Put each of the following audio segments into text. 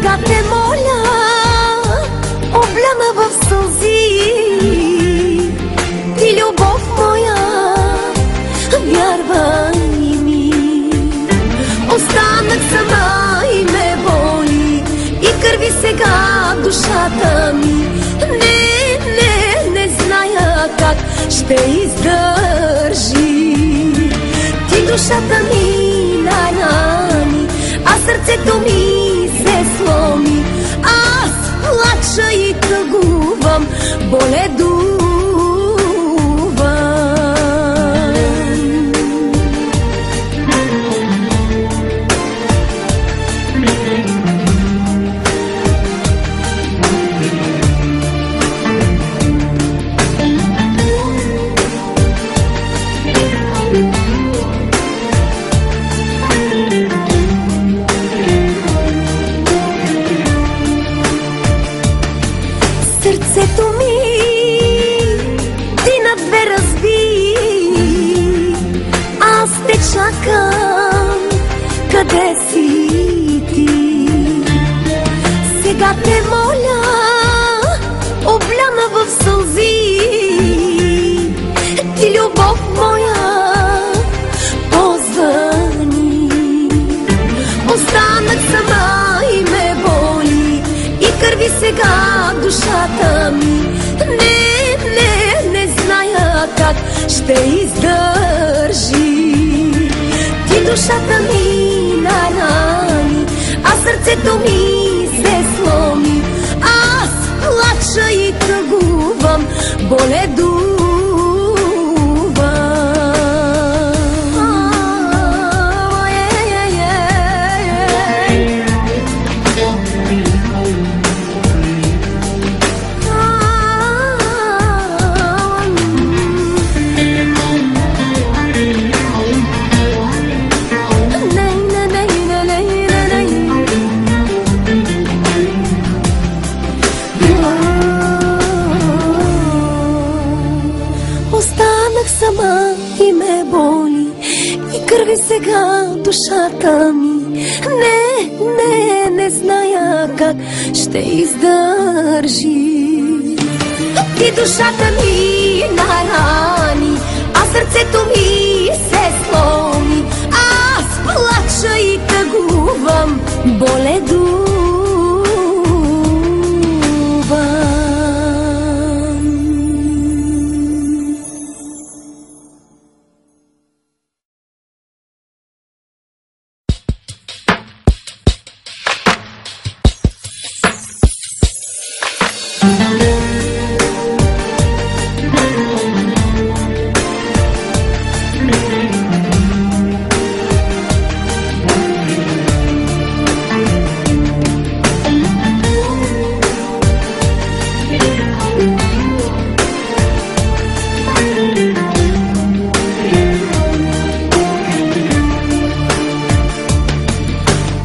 Сега те моля, обляна в сълзи, ти любов моя, вярвай ми. Останах сама и ме боли, и кърви сега душата ми. Не зная как ще издържи. Ти душата ми нарани, а сърцето ми се сломи. Аз плача и тъгувам, боледувам. Сърцето ми ти на две разби, аз те чакам, къде си ти? Сега те моля, обляна в сълзи, ти любов моя, позвъни. Останах сама и ме боли, и кърви сега душата ми. Не зная как ще издържи. Ти душата ми нарани, а сърцето ми се сломи. Аз плача и тъгувам, боледувам. Сама и ме боли, и кърви сега душата ми. Не зная как ще издържи. Ти душата ми нарани, а сърцето ми се сломи. Аз плача и тъгувам, боледувам.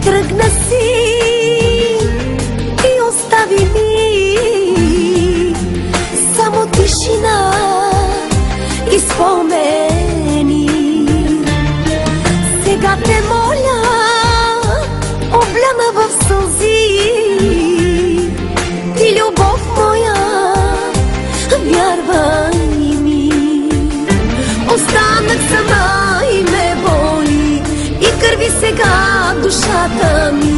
Тръгна си и остави ми само тишина и спомени. Сега те моля, обляна в сълзи, ти любов моя, вярвай ми. Останах сама и ме боли, и кърви сега душата ми.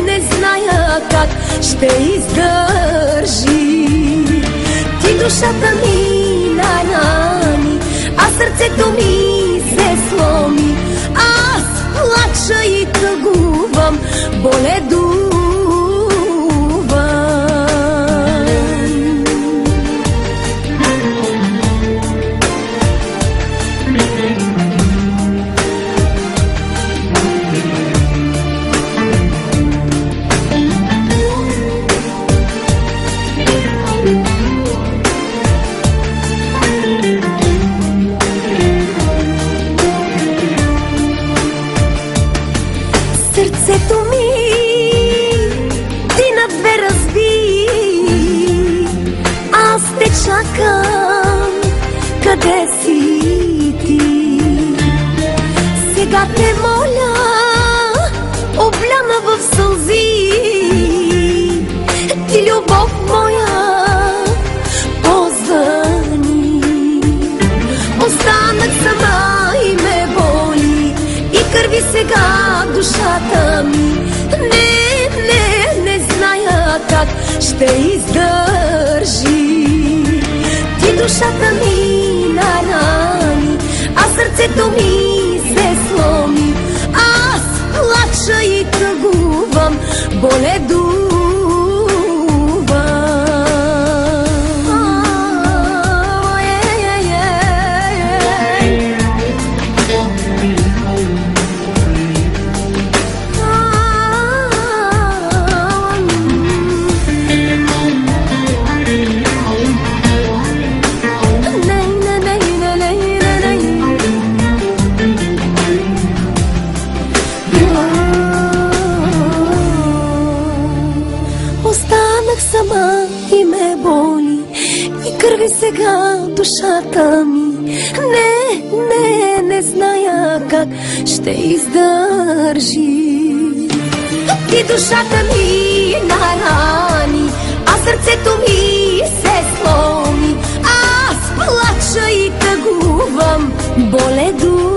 Не зная как ще издържи. Ти душата ми нарани, а сърцето ми се сломи. Аз плача и тъгувам, боледувам. Сърцето ми ти на две разби, аз те чакам, къде си ти? Сега те моля, обляна в ми. Не зная как ще издържи. Ти душата ми нарани, а сърцето ми се сломи. Аз плача и тъгувам, боледувам. Останах сама и ме боли, и кърви сега душата ми. Не зная как ще издържи. И душата ми нарани, а сърцето ми се сломи. Аз плача и тъгувам, боледувам.